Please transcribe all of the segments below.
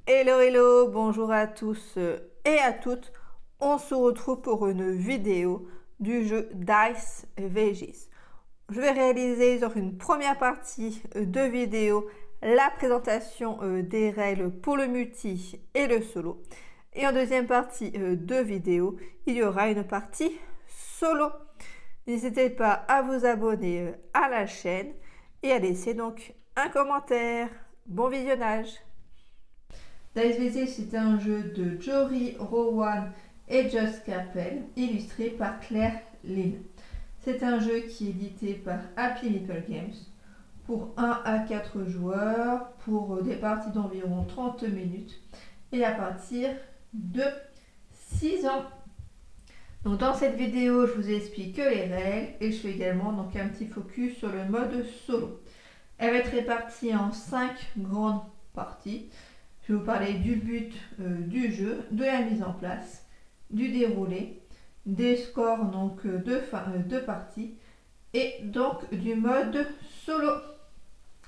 Hello hello, bonjour à tous et à toutes. On se retrouve pour une vidéo du jeu Dice Veggies. Je vais réaliser dans une première partie de vidéo la présentation des règles pour le multi et le solo. Et en deuxième partie de vidéo, il y aura une partie solo. N'hésitez pas à vous abonner à la chaîne et à laisser donc un commentaire. Bon visionnage! Dice Veggies, c'est un jeu de Jory Rowan et Josh Capel, illustré par Claire Lynn. C'est un jeu qui est édité par Happy Meeple Games pour 1 à 4 joueurs, pour des parties d'environ 30 minutes et à partir de 6 ans. Donc dans cette vidéo, je vous explique les règles et je fais également donc un petit focus sur le mode solo. Elle va être répartie en 5 grandes parties. Je vais vous parler du but du jeu, de la mise en place, du déroulé, des scores donc de partie et donc du mode solo.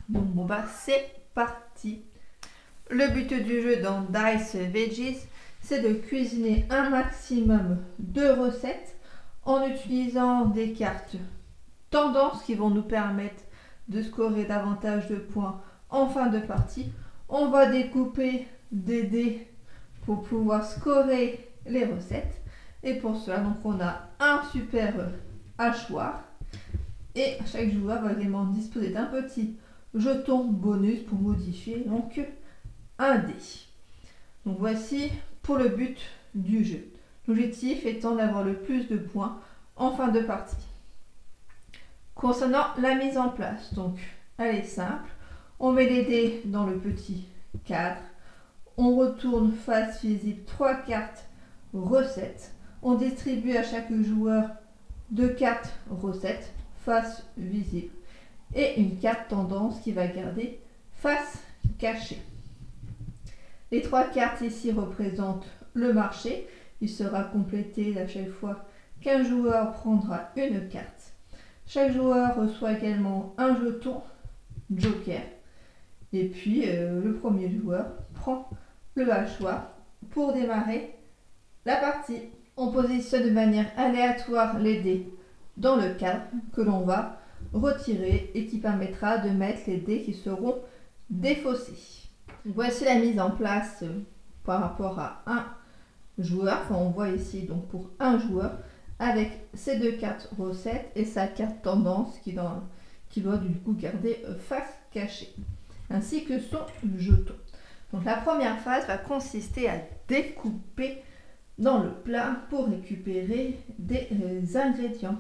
Donc bon bah c'est parti. Le but du jeu dans Dice Veggies, c'est de cuisiner un maximum de recettes en utilisant des cartes tendances qui vont nous permettre de scorer davantage de points en fin de partie. On va découper des dés pour pouvoir scorer les recettes. Et pour cela, donc on a un super hachoir. Et chaque joueur va également disposer d'un petit jeton bonus pour modifier donc un dé. Donc voici pour le but du jeu. L'objectif étant d'avoir le plus de points en fin de partie. Concernant la mise en place, donc elle est simple. On met les dés dans le petit cadre. On retourne face visible 3 cartes recettes. On distribue à chaque joueur 2 cartes recettes face visible et une carte tendance qui va garder face cachée. Les 3 cartes ici représentent le marché. Il sera complété à chaque fois qu'un joueur prendra une carte. Chaque joueur reçoit également un jeton joker. Et puis le premier joueur prend le hachoir pour démarrer la partie. On positionne de manière aléatoire les dés dans le cadre que l'on va retirer et qui permettra de mettre les dés qui seront défaussés. Voici la mise en place par rapport à un joueur. Enfin, on voit ici donc pour un joueur avec ses 2 cartes recettes et sa carte tendance qui doit du coup garder face cachée, ainsi que son jeton. Donc la première phase va consister à découper dans le plat pour récupérer des ingrédients.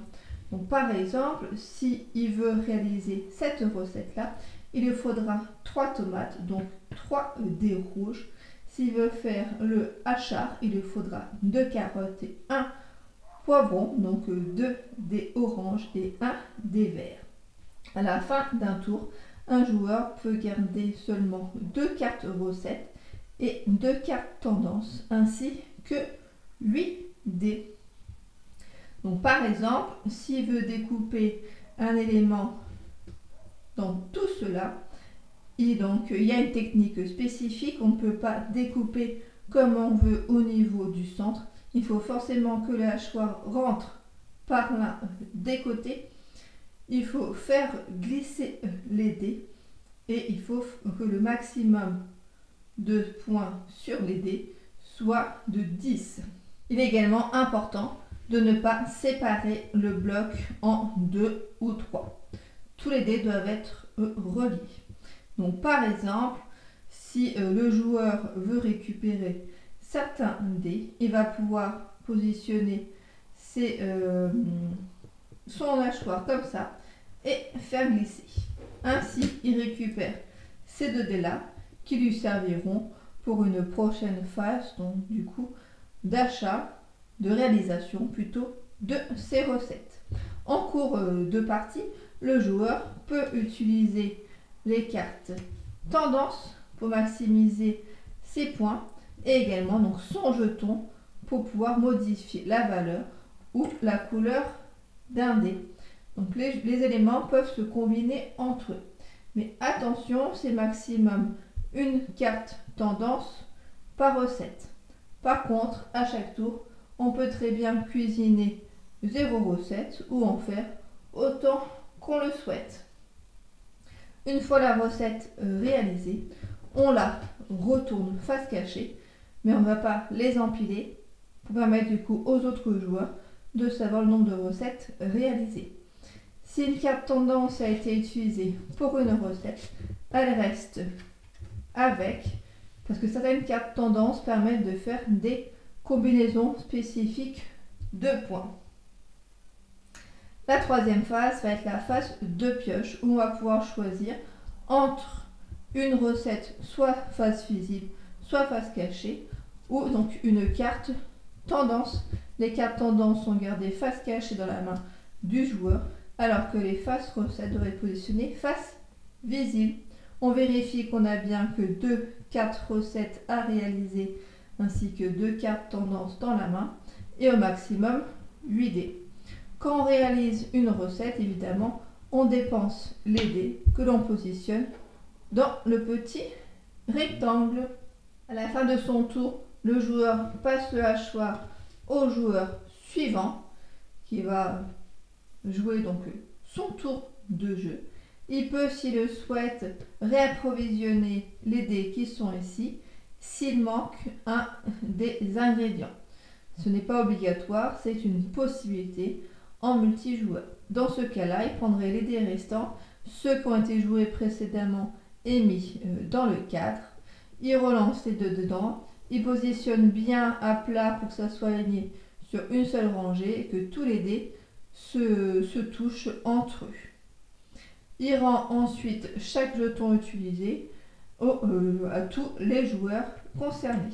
Donc par exemple, s'il veut réaliser cette recette-là, il lui faudra 3 tomates, donc 3 dés rouges. S'il veut faire le hachard, il lui faudra 2 carottes et 1 poivron, donc 2 dés oranges et 1 dé vert. À la fin d'un tour, un joueur peut garder seulement 2 cartes recettes et 2 cartes tendance, ainsi que 8 dés. Donc par exemple, s'il veut découper un élément dans tout cela, il y a une technique spécifique. On ne peut pas découper comme on veut au niveau du centre. Il faut forcément que le hachoir rentre par l'un des côtés. Il faut faire glisser les dés et il faut que le maximum de points sur les dés soit de 10. Il est également important de ne pas séparer le bloc en 2 ou 3. Tous les dés doivent être reliés. Donc par exemple, si le joueur veut récupérer certains dés, il va pouvoir positionner son hachoir comme ça et faire glisser. Ainsi, il récupère ces 2 dés-là qui lui serviront pour une prochaine phase, donc du coup, d'achat, de réalisation plutôt de ces recettes. En cours de partie, le joueur peut utiliser les cartes tendance pour maximiser ses points et également donc son jeton pour pouvoir modifier la valeur ou la couleur d'un dé. Donc les éléments peuvent se combiner entre eux. Mais attention, c'est maximum une carte tendance par recette. Par contre, à chaque tour, on peut très bien cuisiner 0 recette ou en faire autant qu'on le souhaite. Une fois la recette réalisée, on la retourne face cachée, mais on ne va pas les empiler pour permettre du coup aux autres joueurs de savoir le nombre de recettes réalisées. Si une carte tendance a été utilisée pour une recette, elle reste avec, parce que certaines cartes tendance permettent de faire des combinaisons spécifiques de points. La troisième phase va être la phase de pioche, où on va pouvoir choisir entre une recette soit face visible, soit face cachée, ou donc une carte tendance. Les cartes tendance sont gardées face cachée dans la main du joueur, alors que les faces recettes doivent être positionnées face visible. On vérifie qu'on a bien que 2 cartes recettes à réaliser, ainsi que 2 cartes tendance dans la main, et au maximum 8 dés. Quand on réalise une recette, évidemment, on dépense les dés que l'on positionne dans le petit rectangle. À la fin de son tour, le joueur passe le hachoir au joueur suivant qui va jouer donc son tour de jeu. Il peut, s'il le souhaite, réapprovisionner les dés qui sont ici s'il manque un des ingrédients. Ce n'est pas obligatoire, c'est une possibilité en multijoueur. Dans ce cas-là, il prendrait les dés restants, ceux qui ont été joués précédemment et mis dans le cadre. Il relance les deux dedans, il positionne bien à plat pour que ça soit aligné sur une seule rangée et que tous les dés se touchent entre eux. Il rend ensuite chaque jeton utilisé à tous les joueurs concernés.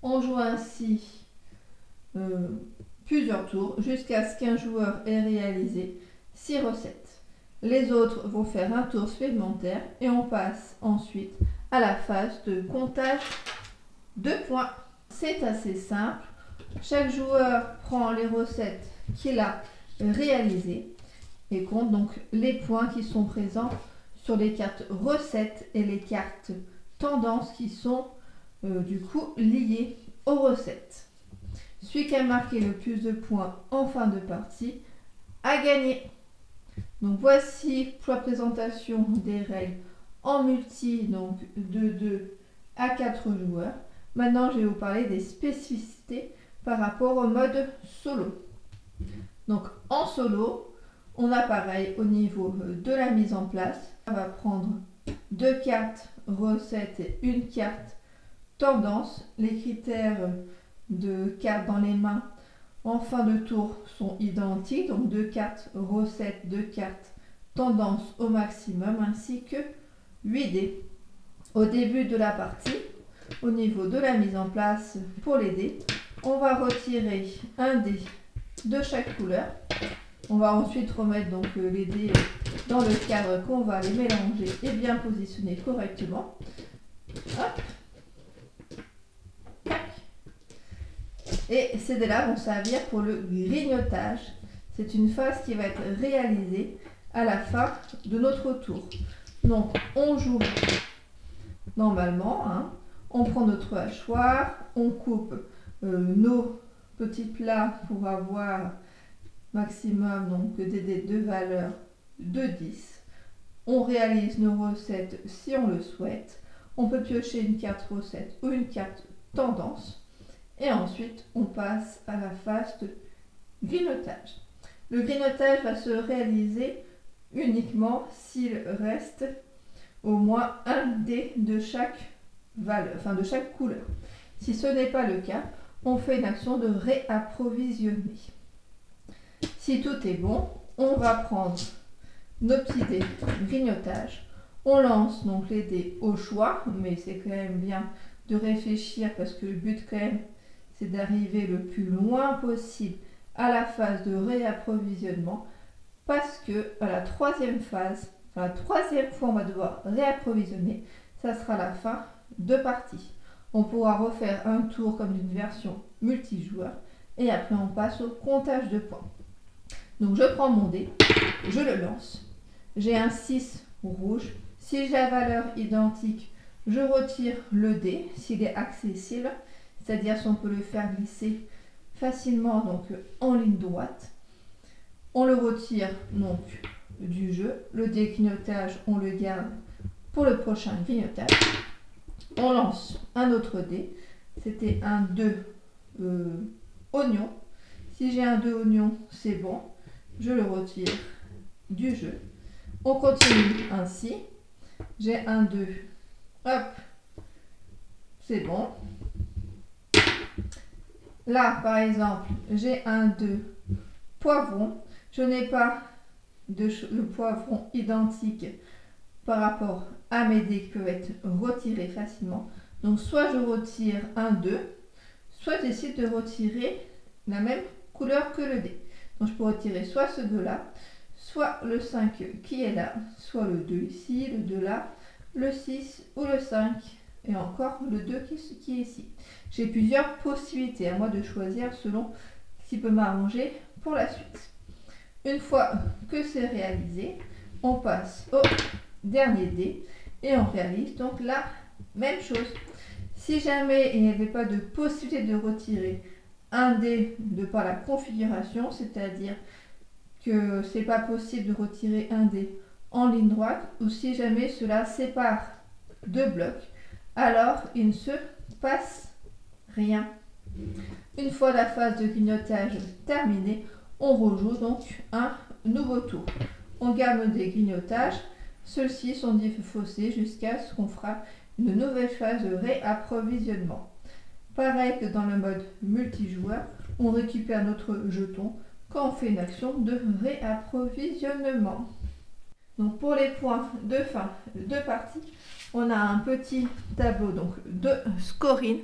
On joue ainsi plusieurs tours jusqu'à ce qu'un joueur ait réalisé 6 recettes. Les autres vont faire un tour supplémentaire et on passe ensuite à la phase de comptage de points. C'est assez simple. Chaque joueur prend les recettes qu'il a réalisées et compte donc les points qui sont présents sur les cartes recettes et les cartes tendances qui sont du coup liées aux recettes. Celui qui a marqué le plus de points en fin de partie a gagné. Donc voici pour la présentation des règles en multi, donc de 2 à 4 joueurs. Maintenant, je vais vous parler des spécificités par rapport au mode solo. Donc en solo, on a pareil au niveau de la mise en place. On va prendre 2 cartes recettes et une carte tendance. Les critères de cartes dans les mains en fin de tour sont identiques. Donc 2 cartes recettes, 2 cartes tendance au maximum, ainsi que 8 dés. Au début de la partie, au niveau de la mise en place pour les dés, on va retirer un dé de chaque couleur. On va ensuite remettre donc les dés dans le cadre qu'on va les mélanger et bien positionner correctement. Hop. Et ces dés-là vont servir pour le grignotage. C'est une phase qui va être réalisée à la fin de notre tour. Donc on joue normalement, on prend notre hachoir, on coupe nos petits plats pour avoir maximum donc des dés de valeur de 10. On réalise nos recettes si on le souhaite. On peut piocher une carte recette ou une carte tendance. Et ensuite, on passe à la phase de grignotage. Le grignotage va se réaliser uniquement s'il reste au moins un dé de chaque valeur, enfin de chaque couleur. Si ce n'est pas le cas, on fait une action de réapprovisionner. Si tout est bon, on va prendre nos petits dés grignotage. On lance donc les dés au choix, mais c'est quand même bien de réfléchir parce que le but quand même c'est d'arriver le plus loin possible à la phase de réapprovisionnement, parce que à la troisième phase, la troisième fois on va devoir réapprovisionner, ça sera la fin de partie. On pourra refaire un tour comme d'une version multijoueur et après on passe au comptage de points. Donc je prends mon dé, je le lance, j'ai un 6 rouge. Si j'ai la valeur identique, je retire le dé s'il est accessible, c'est-à-dire si on peut le faire glisser facilement donc en ligne droite. On le retire donc du jeu. Le dégrignotage, on le garde pour le prochain grignotage. On lance un autre dé. C'était un 2 oignon. Si j'ai un 2 oignon, c'est bon. Je le retire du jeu. On continue ainsi. J'ai un 2. Hop. C'est bon. Là, par exemple, j'ai un 2 poivron. Je n'ai pas de poivron identique par rapport à mes dés qui peuvent être retirés facilement. Donc, soit je retire un 2, soit j'essaie de retirer la même couleur que le dé. Donc, je peux retirer soit ce 2-là, soit le 5 qui est là, soit le 2 ici, le 2 là, le 6 ou le 5 et encore le 2 qui est ici. J'ai plusieurs possibilités à moi de choisir selon ce qui peut m'arranger pour la suite. Une fois que c'est réalisé, on passe au dernier dé et on réalise donc la même chose. Si jamais il n'y avait pas de possibilité de retirer un dé de par la configuration, c'est-à-dire que c'est pas possible de retirer un dé en ligne droite, ou si jamais cela sépare deux blocs, alors il ne se passe rien. Une fois la phase de grignotage terminée, on rejoue donc un nouveau tour. On garde nos dégrignotages, ceux-ci sont défaussés jusqu'à ce qu'on fera une nouvelle phase de réapprovisionnement. Pareil que dans le mode multijoueur, on récupère notre jeton quand on fait une action de réapprovisionnement. Donc pour les points de fin de partie, on a un petit tableau donc de scoring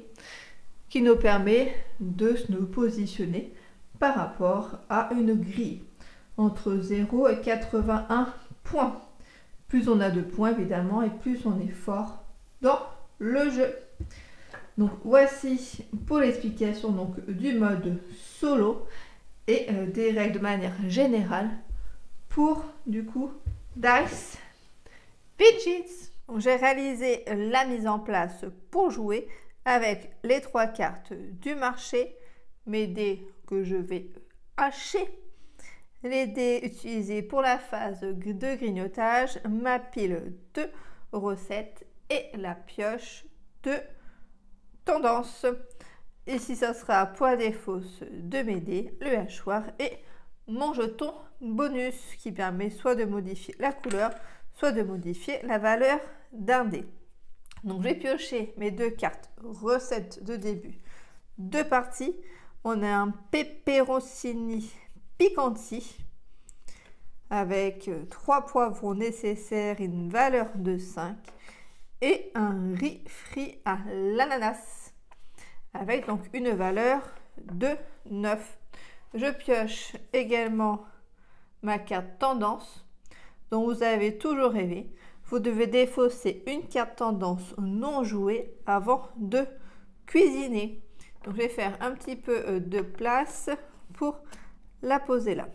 qui nous permet de nous positionner par rapport à une grille entre 0 et 81 points. Plus on a de points évidemment et plus on est fort dans le jeu. Donc voici pour l'explication donc du mode solo et des règles de manière générale pour du coup Dice Pidgeys. J'ai réalisé la mise en place pour jouer avec les 3 cartes du marché, mes dés que je vais hacher, les dés utilisés pour la phase de grignotage, ma pile de recettes et la pioche de tendance. Ici, ça sera poids des fausses de mes dés, le hachoir et mon jeton bonus qui permet soit de modifier la couleur, soit de modifier la valeur d'un dé. Donc, j'ai pioché mes 2 cartes recettes de début de partie. On a un peperoncini picanti avec 3 poivrons nécessaires, une valeur de 5 et un riz frit à l'ananas avec donc une valeur de 9. Je pioche également ma carte tendance dont vous avez toujours rêvé. Vous devez défausser une carte tendance non jouée avant de cuisiner. Donc je vais faire un petit peu de place pour la poser là.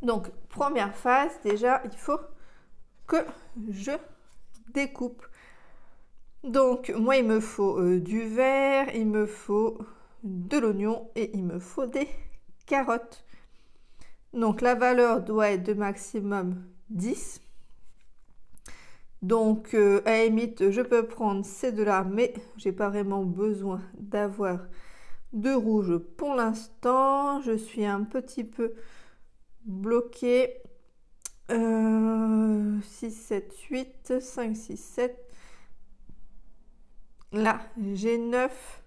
Donc première phase, déjà il faut que je découpe. Donc moi il me faut du vert, il me faut de l'oignon et il me faut des carottes. Donc la valeur doit être de maximum 10. Donc à la limite je peux prendre ces deux-là, mais j'ai pas vraiment besoin d'avoir de rouge pour l'instant. Je suis un petit peu bloquée. 6, 7, 8, 5, 6, 7. Là, j'ai 9.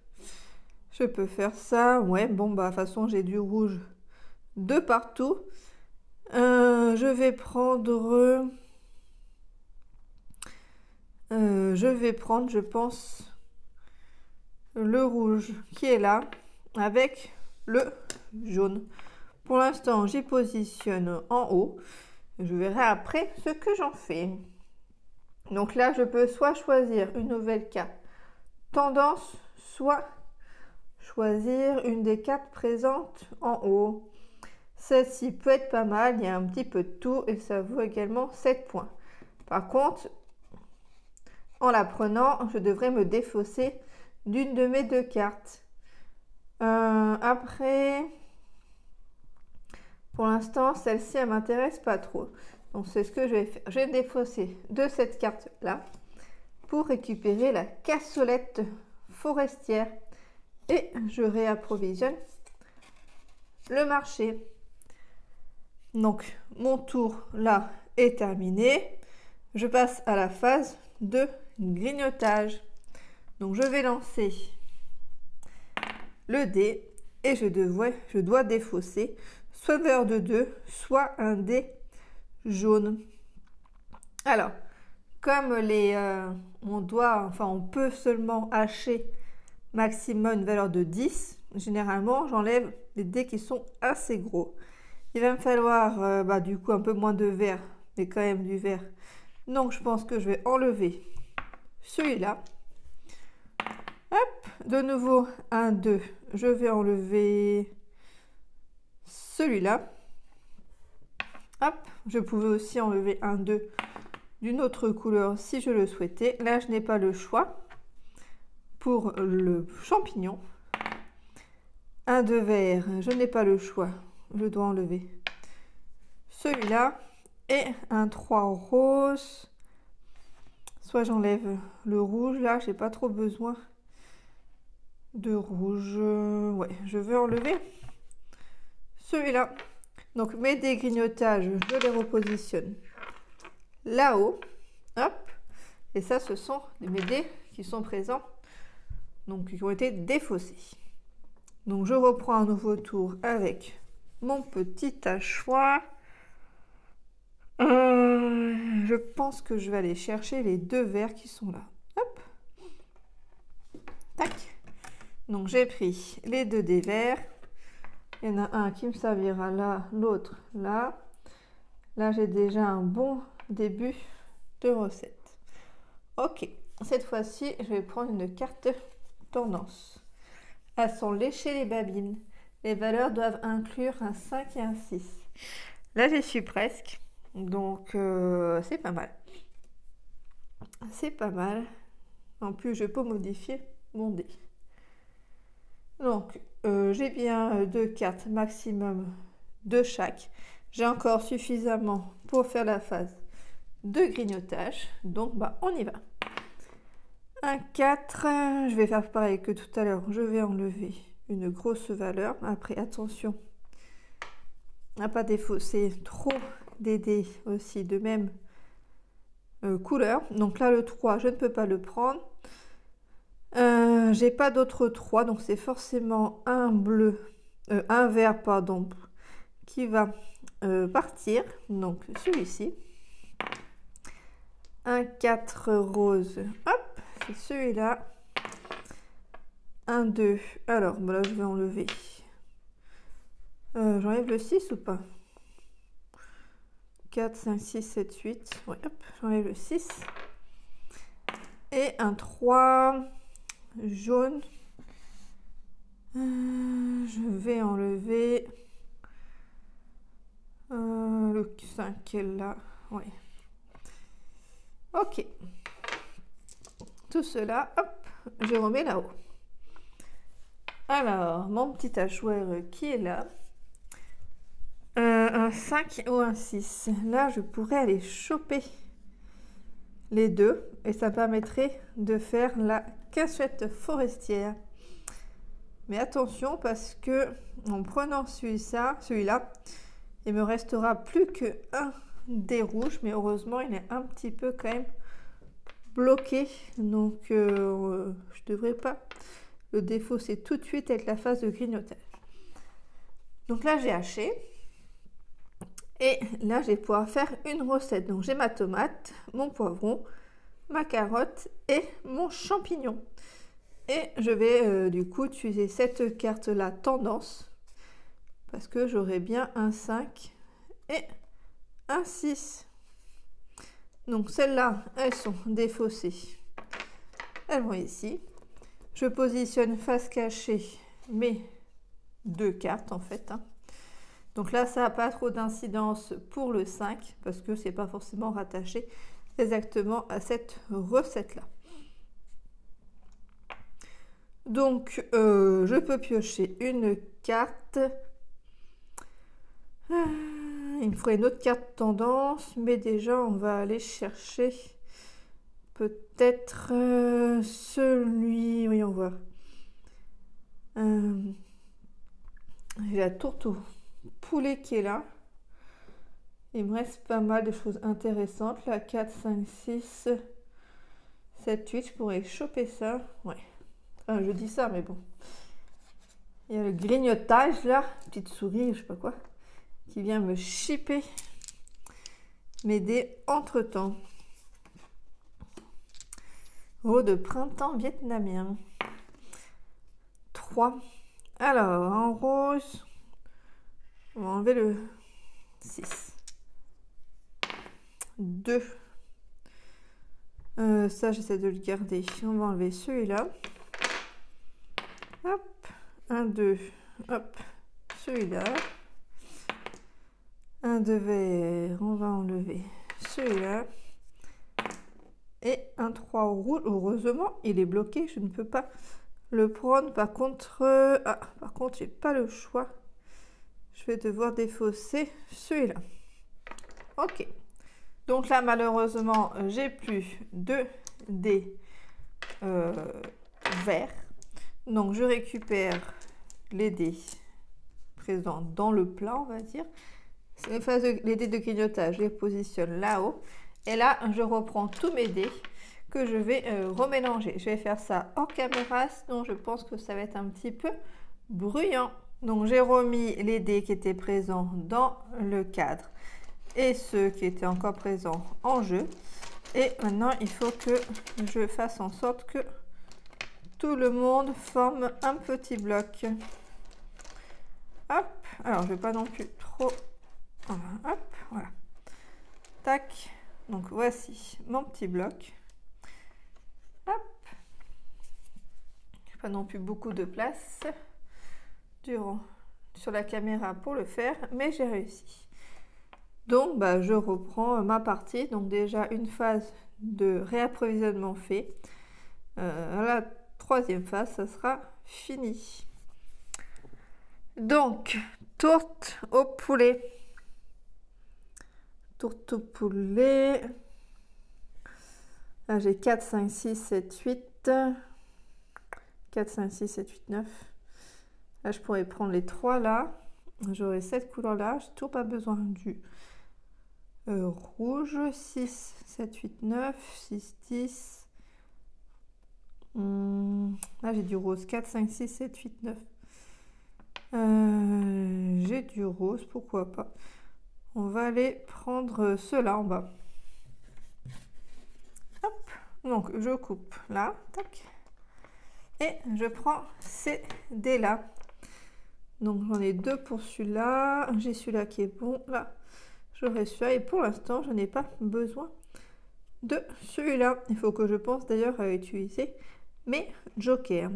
Je peux faire ça. Ouais, bon, bah, de toute façon, j'ai du rouge de partout. Je vais prendre... je pense, le rouge qui est là avec le jaune. Pour l'instant, j'y positionne en haut. Je verrai après ce que j'en fais. Donc là, je peux soit choisir une nouvelle carte tendance, soit choisir une des cartes présentes en haut. Celle-ci peut être pas mal, il y a un petit peu de tout et ça vaut également 7 points. Par contre, en la prenant, je devrais me défausser d'une de mes deux cartes. Après, pour l'instant, celle-ci, elle m'intéresse pas trop. Donc, c'est ce que je vais faire. Je vais me défausser de cette carte-là pour récupérer la cassolette forestière et je réapprovisionne le marché. Donc, mon tour là est terminé. Je passe à la phase de grignotage. Donc, je vais lancer le dé et je dois défausser soit valeur de 2, soit un dé jaune. Alors, comme on peut seulement hacher maximum une valeur de 10, généralement, j'enlève les dés qui sont assez gros. Il va me falloir du coup un peu moins de vert, mais quand même du vert. Donc, je pense que je vais enlever celui-là. Hop, de nouveau, 1, 2. Je vais enlever celui-là. Hop, je pouvais aussi enlever 1, 2 d'une autre couleur si je le souhaitais. Là, je n'ai pas le choix. Pour le champignon, 1 de vert, je n'ai pas le choix. Je dois enlever celui-là et un 3 rose. Soit j'enlève le rouge, là, j'ai pas trop besoin de rouge. Ouais, je vais enlever celui-là. Donc mes dégrignotages, je les repositionne là-haut. Hop. Et ça, ce sont mes dés qui sont présents, donc qui ont été défaussés. Donc je reprends un nouveau tour avec mon petit hachoir. Je pense que je vais aller chercher les deux verts qui sont là. Hop. Tac. Donc j'ai pris les deux dés verts. Il y en a un qui me servira là, l'autre là. Là, j'ai déjà un bon début de recette. Ok, cette fois-ci, je vais prendre une carte tendance. Elles sont léchées les babines. Les valeurs doivent inclure un 5 et un 6. Là, j'y suis presque. Donc, c'est pas mal. C'est pas mal. En plus, je peux modifier mon dé. Donc, j'ai bien 2 cartes maximum de chaque. J'ai encore suffisamment pour faire la phase de grignotage. Donc, on y va. Un 4. Je vais faire pareil que tout à l'heure. Je vais enlever une grosse valeur. Après, attention à pas défausser trop des dés aussi de même couleur. Donc là, le 3, je ne peux pas le prendre. J'ai pas d'autres 3, donc c'est forcément un vert, pardon, qui va partir. Donc celui-ci. Un 4 rose, hop, c'est celui-là. Un 2, alors là je vais enlever. J'enlève le 6 ou pas? 4, 5, 6, 7, 8. Ouais, hop, j'enlève le 6. Et un 3 jaune. Je vais enlever le 5 qui est là. Ouais. Ok. Tout cela, hop, je remets là-haut. Alors, mon petit hachoir qui est là. Un 5 ou un 6. Là, je pourrais aller choper les deux et ça permettrait de faire la cachette forestière. Mais attention parce que en prenant celui-là, il me restera plus que un dé rouge, mais heureusement il est un petit peu quand même bloqué, donc je devrais pas le défausser tout de suite avec la phase de grignotage. Donc là j'ai haché et là je vais pouvoir faire une recette. Donc j'ai ma tomate, mon poivron, ma carotte et mon champignon. Et je vais du coup utiliser cette carte là tendance parce que j'aurai bien un 5 et un 6. Donc celles-là, elles sont défaussées. Elles vont ici. Je positionne face cachée mes deux cartes en fait. Donc là, ça n'a pas trop d'incidence pour le 5 parce que c'est pas forcément rattaché exactement à cette recette-là. Donc, je peux piocher une carte. Il me faudrait une autre carte tendance, mais déjà, on va aller chercher peut-être celui... Oui, on voit. J'ai la tourte au poulet qui est là. Il me reste pas mal de choses intéressantes. Là, 4, 5, 6, 7, 8. Je pourrais choper ça. Ouais. Enfin, je dis ça, mais bon. Il y a le grignotage, là. Petite souris, je sais pas quoi. Qui vient me chipper mes dés entre-temps. Eau de printemps vietnamien. 3. Alors, en rose, on va enlever le 6. 2. Ça, j'essaie de le garder. On va enlever celui-là. Hop. 1, 2. Hop. Celui-là. 1 de vert. On va enlever celui-là. Et un 3 rouge. Heureusement, il est bloqué. Je ne peux pas le prendre. Par contre, j'ai pas le choix. Je vais devoir défausser celui-là. Ok. Donc là, malheureusement, j'ai plus de dés verts. Donc, je récupère les dés présents dans le plat, on va dire. Les dés de grignotage, je les positionne là-haut. Et là, je reprends tous mes dés que je vais remélanger. Je vais faire ça hors caméra, sinon je pense que ça va être un petit peu bruyant. Donc, j'ai remis les dés qui étaient présents dans le cadre et ceux qui étaient encore présents en jeu. Et maintenant, il faut que je fasse en sorte que tout le monde forme un petit bloc. Hop, alors je ne vais pas non plus trop... Hop, voilà. Tac, donc voici mon petit bloc. Hop. Je n'ai pas non plus beaucoup de place sur la caméra pour le faire, mais j'ai réussi. Donc, je reprends ma partie. Donc, déjà, une phase de réapprovisionnement fait. La troisième phase, ça sera fini. Donc, tourte au poulet. Tourte au poulet. Là, j'ai 4, 5, 6, 7, 8. 4, 5, 6, 7, 8, 9. Là, je pourrais prendre les 3 là. J'aurai cette couleur-là. Je n'ai toujours pas besoin du... rouge, 6, 7, 8, 9, 6, 10. Là, j'ai du rose, 4, 5, 6, 7, 8, 9. J'ai du rose, pourquoi pas. On va aller prendre ceux-là en bas. Hop, donc je coupe là, tac. Et je prends ces dés-là. Donc, j'en ai 2 pour celui-là. J'ai celui-là qui est bon, là. J'aurai celui-là et pour l'instant, je n'ai pas besoin de celui-là. Il faut que je pense d'ailleurs à utiliser mes jokers.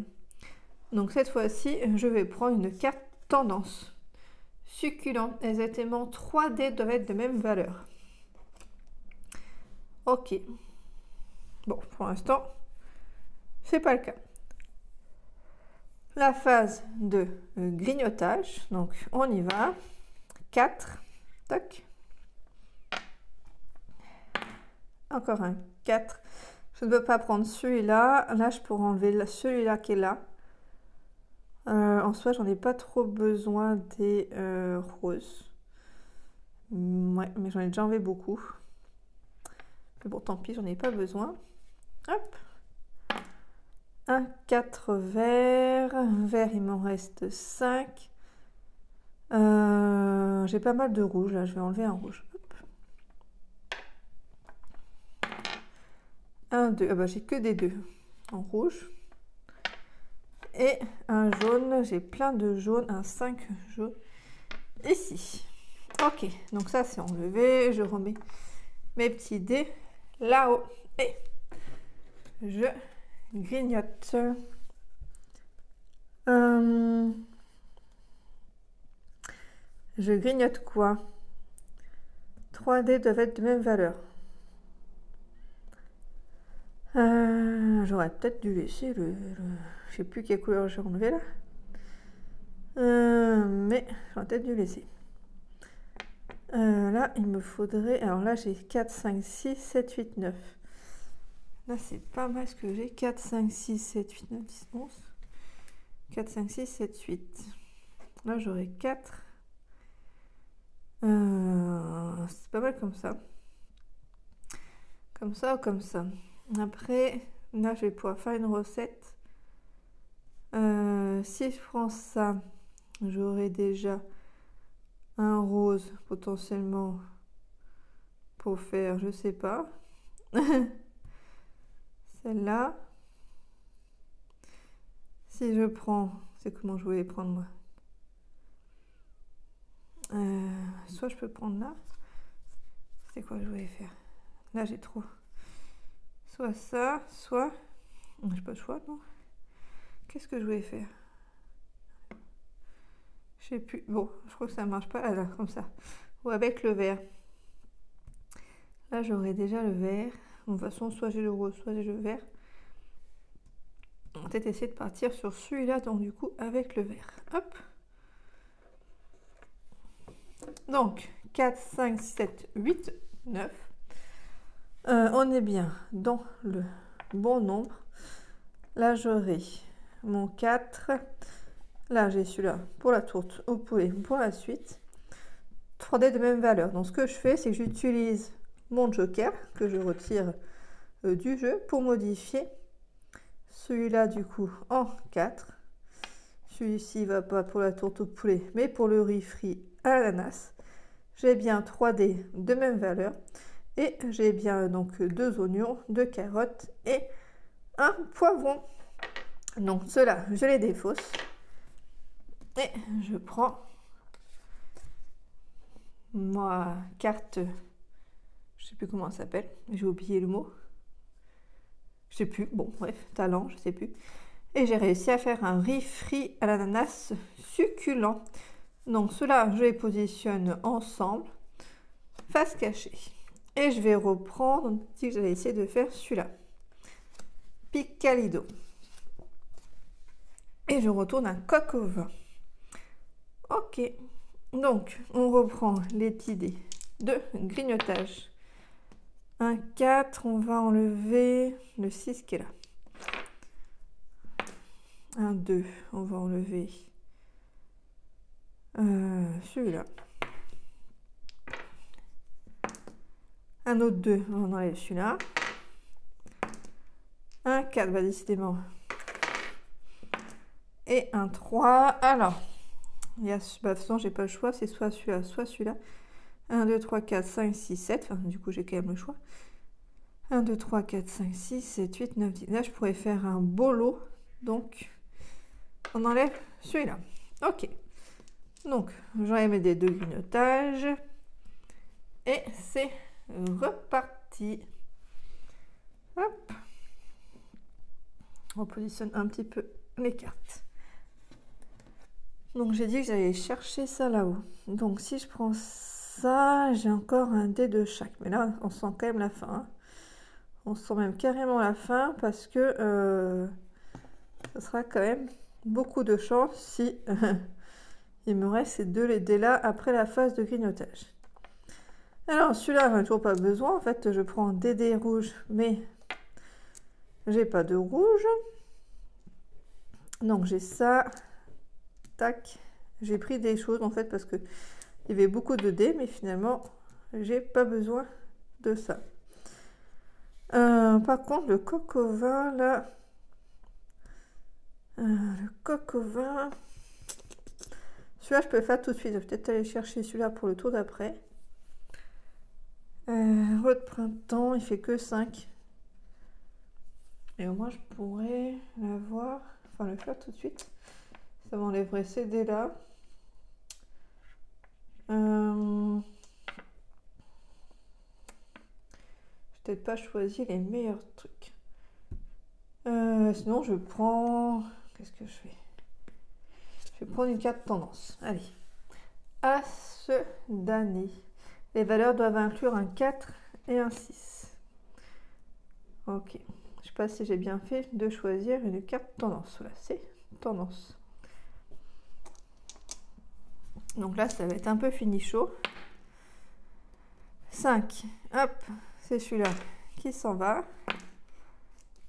Donc cette fois-ci, je vais prendre une carte tendance. Succulent, exactement 3 dés doivent être de même valeur. Ok. Bon, pour l'instant, c'est pas le cas. La phase de grignotage, donc on y va. 4, tac. Encore un 4. Je ne peux pas prendre celui-là. Là, je pourrais enlever celui-là qui est là. En soi, j'en ai pas trop besoin des roses. Ouais, mais j'en ai déjà enlevé beaucoup. Mais bon, tant pis, j'en ai pas besoin. Hop. Un 4 vert. Vert, il m'en reste 5. J'ai pas mal de rouge. Là, je vais enlever un rouge. 1, 2, j'ai que des 2 en rouge. Et un jaune, j'ai plein de jaunes, un 5 jaune ici. Ok, donc ça c'est enlevé, je remets mes petits dés là-haut. Et je grignote. Je grignote quoi? 3 dés doivent être de même valeur. J'aurais peut-être dû laisser je sais plus quelle couleur j'ai enlevé là. Mais j'aurais peut-être dû laisser. Là, il me faudrait... Alors là, j'ai 4, 5, 6, 7, 8, 9. Là, c'est pas mal ce que j'ai. 4, 5, 6, 7, 8, 9, 10, 11. 4, 5, 6, 7, 8. Là, j'aurai 4. C'est pas mal comme ça. Comme ça ou comme ça. Après, là, je vais pouvoir faire une recette. Si je prends ça, j'aurai déjà un rose potentiellement pour faire, je sais pas. Celle-là. Si je prends, c'est comment je voulais prendre moi. Soit je peux prendre là. C'est quoi que je voulais faire? Là j'ai trop. Soit ça, soit... J'ai pas le choix, non? Qu'est-ce que je voulais faire? Je sais plus. Bon, je crois que ça marche pas. Là, comme ça. Ou avec le vert. Là j'aurai déjà le vert. De toute façon, soit j'ai le rose, soit j'ai le vert. On va peut-être essayer de partir sur celui-là, donc du coup avec le vert. Hop. Donc 4, 5, 7, 8, 9. On est bien dans le bon nombre. Là j'aurai mon 4. Là j'ai celui-là pour la tourte au poulet pour la suite. 3 dés de même valeur. Donc ce que je fais, c'est que j'utilise mon joker que je retire du jeu pour modifier celui-là du coup en 4. Celui-ci va pas pour la tourte au poulet mais pour le riz frit à l'ananas. J'ai bien 3 dés de même valeur et j'ai bien donc 2 oignons, 2 carottes et un poivron. Donc ceux-là je les défausse et je prends ma carte, je sais plus comment elle s'appelle, j'ai oublié le mot, je sais plus, bon bref, talent, je sais plus, et j'ai réussi à faire un riz frit à l'ananas succulent. Donc ceux-là je les positionne ensemble face cachée et je vais reprendre, si j'allais essayer de faire celui-là, Picalido, et je retourne un coq au vin. Ok, donc on reprend les idées de grignotage. Un 4, on va enlever le 6 qui est là. Un 2, on va enlever celui-là. Un autre 2, on enlève celui-là. Un 4, bah décidément. Et un 3. Alors, il y a, bah, de toute façon, j'ai pas le choix, c'est soit celui-là, soit celui-là. 1, 2, 3, 4, 5, 6, 7. Enfin, du coup, j'ai quand même le choix. 1, 2, 3, 4, 5, 6, 7, 8, 9, 10. Là, je pourrais faire un beau lot. Donc, on enlève celui-là. Ok. Donc, j'enlève des 2 grignotages. Et c'est reparti. Hop. On positionne un petit peu les cartes. Donc, j'ai dit que j'allais chercher ça là-haut. Donc, si je prends ça, j'ai encore un dé de chaque. Mais là, on sent quand même la fin. Hein. On sent même carrément la fin parce que ça sera quand même beaucoup de chance si il me reste ces 2 dés là après la phase de grignotage. Alors celui-là, j'en ai toujours pas besoin. En fait, je prends des dés rouges, mais j'ai pas de rouge. Donc j'ai ça. Tac. J'ai pris des choses en fait parce que il y avait beaucoup de dés, mais finalement, j'ai pas besoin de ça. Par contre, le coq au vin, là... le coq au vin... Celui-là, je peux le faire tout de suite. Je vais peut-être aller chercher celui-là pour le tour d'après. Roi de printemps, il fait que 5. Et au moins, je pourrais l'avoir... Enfin, le faire tout de suite. Ça m'enlèverait ces dés-là. J'ai peut-être pas choisi les meilleurs trucs. Sinon, je prends... Qu'est-ce que je fais? Je vais prendre une carte tendance. Allez. As d'année. Les valeurs doivent inclure un 4 et un 6. Ok. Je sais pas si j'ai bien fait de choisir une carte tendance. Voilà, c'est tendance. Donc là, ça va être un peu finichot. 5, hop, c'est celui-là qui s'en va.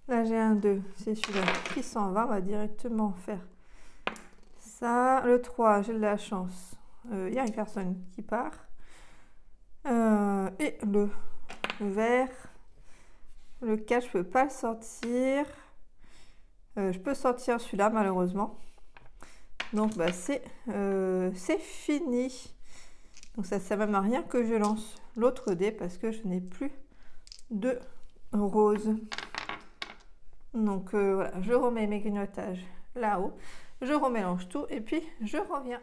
Là, j'ai un 2, c'est celui-là qui s'en va. On va directement faire ça. Le 3, j'ai de la chance. Il y a une personne qui part. Et le vert. Le 4, je peux pas le sortir. Je peux sortir celui-là, malheureusement. Donc, bah, c'est fini. Donc, ça ne sert même à rien que je lance l'autre dé parce que je n'ai plus de rose. Donc, voilà, je remets mes grignotages là-haut. Je remélange tout et puis je reviens.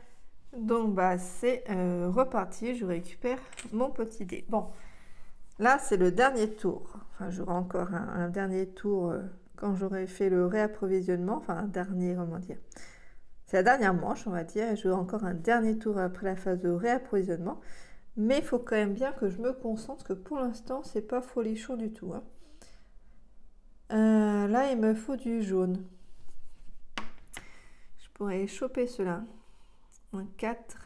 Donc, bah, c'est reparti. Je récupère mon petit dé. Bon, là, c'est le dernier tour. Enfin, j'aurai encore un dernier tour quand j'aurai fait le réapprovisionnement. Enfin, un dernier, comment dire. C'est la dernière manche, on va dire, et j'aurai encore un dernier tour après la phase de réapprovisionnement. Mais il faut quand même bien que je me concentre, que pour l'instant, c'est pas folichon du tout. Hein. Là, il me faut du jaune. Je pourrais choper cela. Un 4.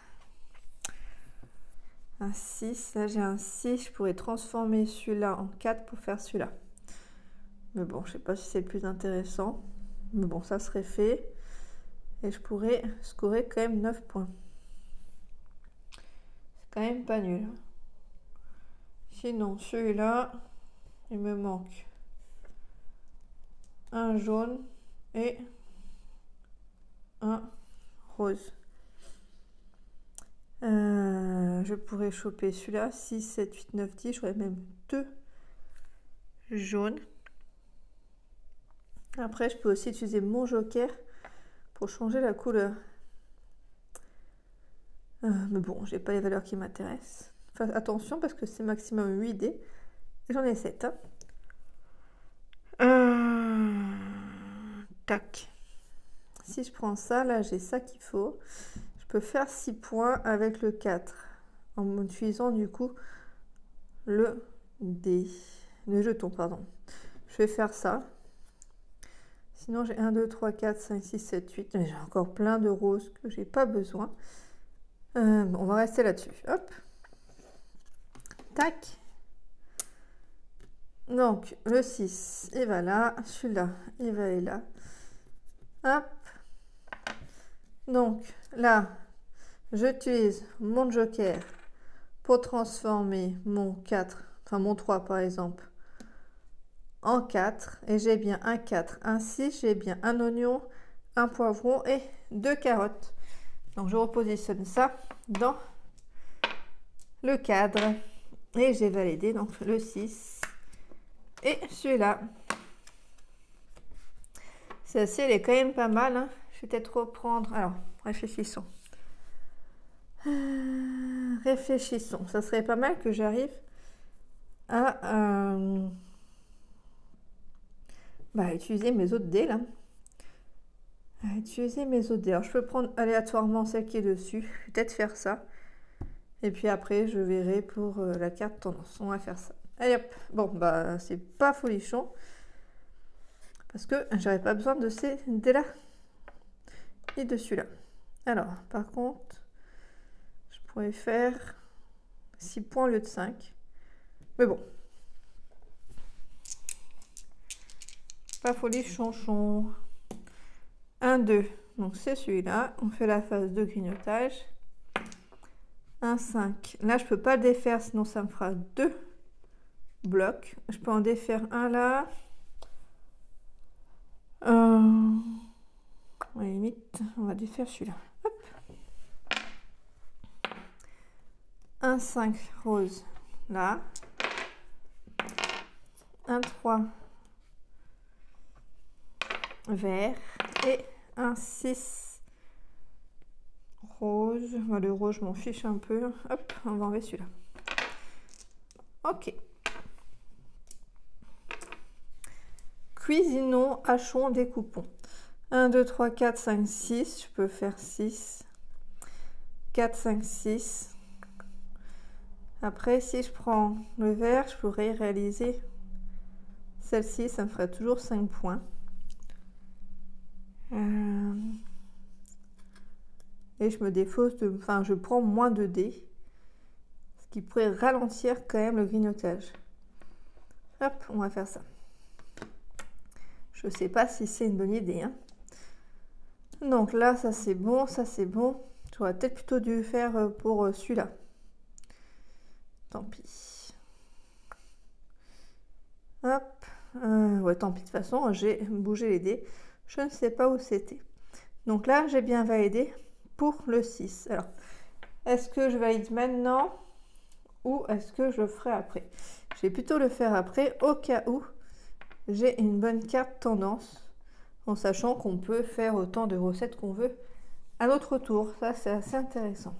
Un 6. Là, j'ai un 6. Je pourrais transformer celui-là en 4 pour faire celui-là. Mais bon, je sais pas si c'est le plus intéressant. Mais bon, ça serait fait. Et je pourrais scorer quand même 9 points. C'est quand même pas nul. Sinon, celui-là, il me manque un jaune et un rose. Je pourrais choper celui-là. 6, 7, 8, 9, 10. J'aurais même 2 jaunes. Après, je peux aussi utiliser mon joker pour changer la couleur. Mais bon, j'ai pas les valeurs qui m'intéressent. Enfin, attention parce que c'est maximum 8 dés. Et j'en ai 7. Hein. Tac. Si je prends ça, là j'ai ça qu'il faut. Je peux faire 6 points avec le 4. En utilisant du coup le dé. Le jeton, pardon. Je vais faire ça. Sinon, j'ai 1, 2, 3, 4, 5, 6, 7, 8. J'ai encore plein de roses que j'ai pas besoin. Bon, on va rester là-dessus. Hop. Tac. Donc, le 6, il va là. Celui-là, il va aller là. Hop. Donc, là, j'utilise mon joker pour transformer mon 4, enfin mon 3 par exemple, en 4 et j'ai bien un 4, un 6, j'ai bien un oignon, un poivron et 2 carottes. Donc je repositionne ça dans le cadre et j'ai validé donc le 6 et celui-là. Celle-ci elle est quand même pas mal. Hein. Je vais peut-être reprendre. Alors réfléchissons. Réfléchissons. Ça serait pas mal que j'arrive à utiliser mes autres dés là. Utiliser mes autres dés. Alors je peux prendre aléatoirement celle qui est dessus. Je vais peut-être faire ça. Et puis après je verrai pour la carte tendance. On va faire ça. Allez hop. Bon bah c'est pas folichon. Parce que j'aurais pas besoin de ces dés là. Et de celui-là. Alors par contre, je pourrais faire 6 points au lieu de 5. Mais bon. Pas folie chanchon. 1, 2. Donc c'est celui-là. On fait la phase de grignotage. 1, 5. Là, je peux pas le défaire, sinon ça me fera 2 blocs. Je peux en défaire un là. À la limite, on va défaire celui-là. Hop. 1, 5 rose là. 1, 3 vert et un 6 rose. Le rose, je m'en fiche un peu. Hop, on va enlever celui-là. Ok. Cuisinons, hachons, découpons. 1, 2, 3, 4, 5, 6. Je peux faire 6. 4, 5, 6. Après, si je prends le vert, je pourrais réaliser Celle-ci, ça me ferait toujours 5 points. Et je me défausse de... Enfin, je prends moins de dés. Ce qui pourrait ralentir quand même le grignotage. Hop, on va faire ça. Je sais pas si c'est une bonne idée. Hein. Donc là, ça c'est bon, ça c'est bon. J'aurais peut-être plutôt dû faire pour celui-là. Tant pis. Hop. Ouais, tant pis, de toute façon, j'ai bougé les dés. Je ne sais pas où c'était. Donc là, j'ai bien validé pour le 6. Alors, est-ce que je valide maintenant ou est-ce que je le ferai après? Je vais plutôt le faire après, au cas où j'ai une bonne carte tendance, en sachant qu'on peut faire autant de recettes qu'on veut à notre tour. Ça, c'est assez intéressant.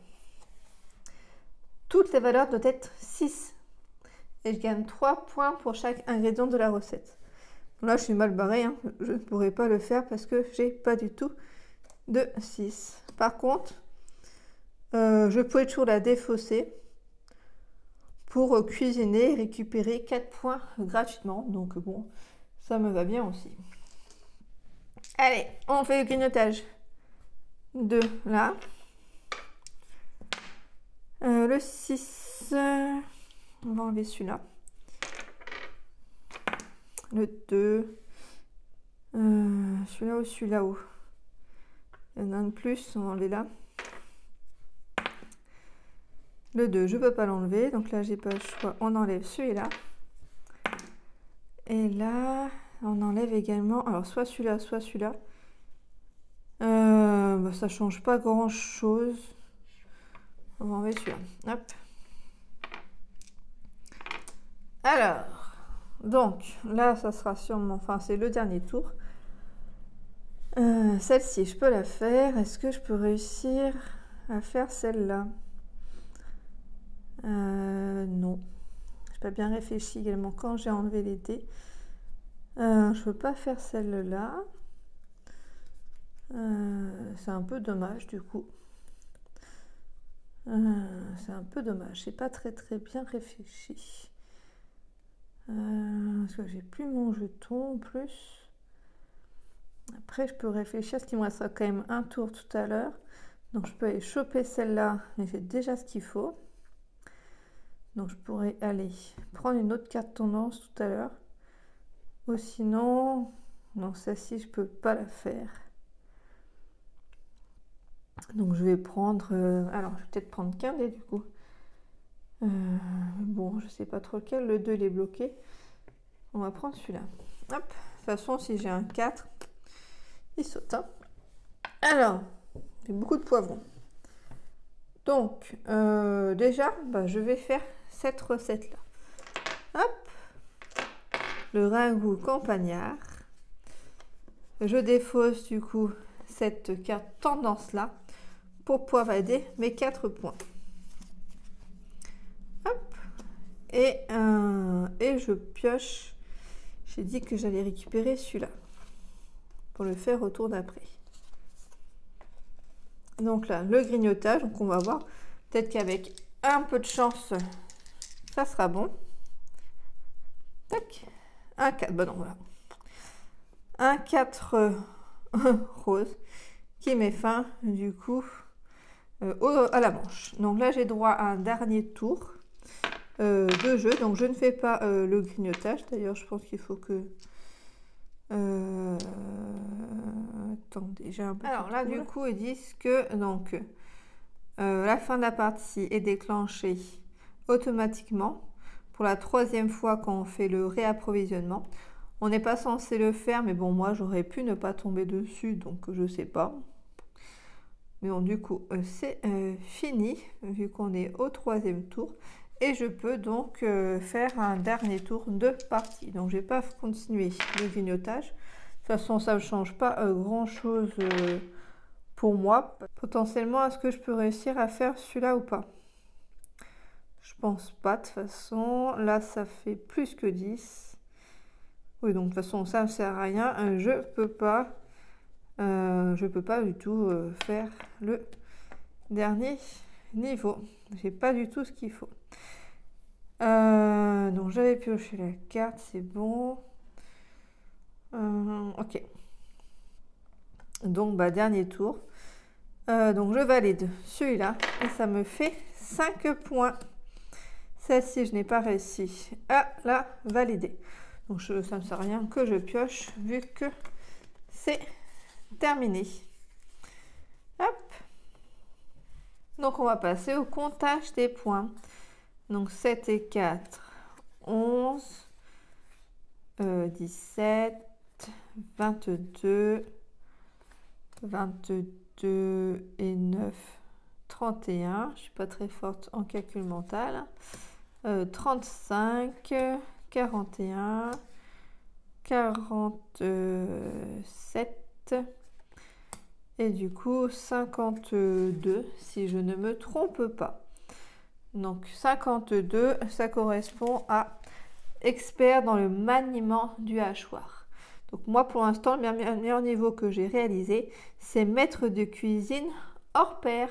Toutes les valeurs doivent être 6. Et je gagne 3 points pour chaque ingrédient de la recette. Là, je suis mal barrée. Hein. Je ne pourrai pas le faire parce que j'ai pas du tout de 6. Par contre, je pourrais toujours la défausser pour cuisiner et récupérer 4 points gratuitement. Donc bon, ça me va bien aussi. Allez, on fait le grignotage de là. Le 6, on va enlever celui-là. Le 2, celui-là ou celui-là où il y en a un de plus, on va enlever là. Le 2, je ne peux pas l'enlever, donc là j'ai pas le choix, on enlève celui-là. Et là, on enlève également, alors soit celui-là, soit celui-là. Bah, ça change pas grand-chose. On va enlever celui-là. Hop. Alors, donc là, ça sera sûrement, enfin c'est le dernier tour. Celle-ci, je peux la faire. Est-ce que je peux réussir à faire celle-là? Non. Je n'ai pas bien réfléchi également quand j'ai enlevé les dés. Je ne peux pas faire celle-là. C'est un peu dommage du coup. C'est un peu dommage. J'ai pas très bien réfléchi. Parce que j'ai plus mon jeton en plus. Après, je peux réfléchir, ce qui me restera quand même un tour tout à l'heure. Donc, je peux aller choper celle-là, mais j'ai déjà ce qu'il faut. Donc, je pourrais aller prendre une autre carte tendance tout à l'heure. Ou sinon, non, celle-ci, je peux pas la faire. Donc, je vais prendre... alors, je vais peut-être prendre qu'un dé, du coup. Bon, je sais pas trop lequel. Le 2, il est bloqué. On va prendre celui-là. Hop. De toute façon, si j'ai un 4... il saute. Hein. Alors, j'ai beaucoup de poivrons. Donc, déjà, bah, je vais faire cette recette-là. Hop, le ragoût campagnard. Je défausse du coup cette carte tendance-là pour pouvoir valider mes 4 points. Hop, et je pioche. J'ai dit que j'allais récupérer celui-là pour le faire au tour d'après. Donc là, le grignotage, donc on va voir. Peut-être qu'avec un peu de chance, ça sera bon. Tac. Un 4, bon non, voilà. Un 4 rose qui met fin, du coup, à la manche. Donc là, j'ai droit à un dernier tour de jeu. Donc je ne fais pas le grignotage. D'ailleurs, je pense qu'il faut que... attendez, j'ai un peu... Alors là, du coup, ils disent que donc, la fin de la partie est déclenchée automatiquement pour la 3e fois quand on fait le réapprovisionnement. On n'est pas censé le faire, mais bon, moi, j'aurais pu ne pas tomber dessus, donc je sais pas. Mais bon, du coup, c'est fini, vu qu'on est au 3e tour. Et je peux donc faire un dernier tour de partie. Donc, je ne vais pas continuer le grignotage. De toute façon, ça ne change pas grand-chose pour moi. Potentiellement, est-ce que je peux réussir à faire celui-là ou pas? Je pense pas, de toute façon. Là, ça fait plus que 10. Oui, donc de toute façon, ça ne sert à rien. Je peux pas du tout faire le dernier niveau. J'ai pas du tout ce qu'il faut. Donc j'avais pioché la carte, c'est bon. Ok. Donc, dernier tour. Donc, je valide celui-là et ça me fait 5 points. Celle-ci, je n'ai pas réussi à la valider. Donc, ça ne sert à rien que je pioche vu que c'est terminé. Hop. Donc, on va passer au comptage des points. Donc, 7 et 4, 11, 17, 22, 22 et 9, 31. Je ne suis pas très forte en calcul mental. 35, 41, 47 et du coup 52 si je ne me trompe pas. Donc 52, ça correspond à expert dans le maniement du hachoir. Donc moi pour l'instant le meilleur niveau que j'ai réalisé c'est maître de cuisine hors pair.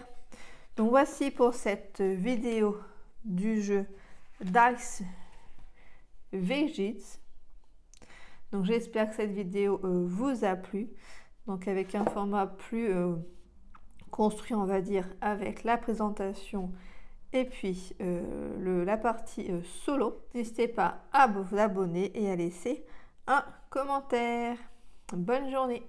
Donc voici pour cette vidéo du jeu Dice Veggies. Donc j'espère que cette vidéo vous a plu. Donc avec un format plus construit on va dire avec la présentation et puis la partie solo. N'hésitez pas à vous abonner et à laisser un commentaire. Bonne journée.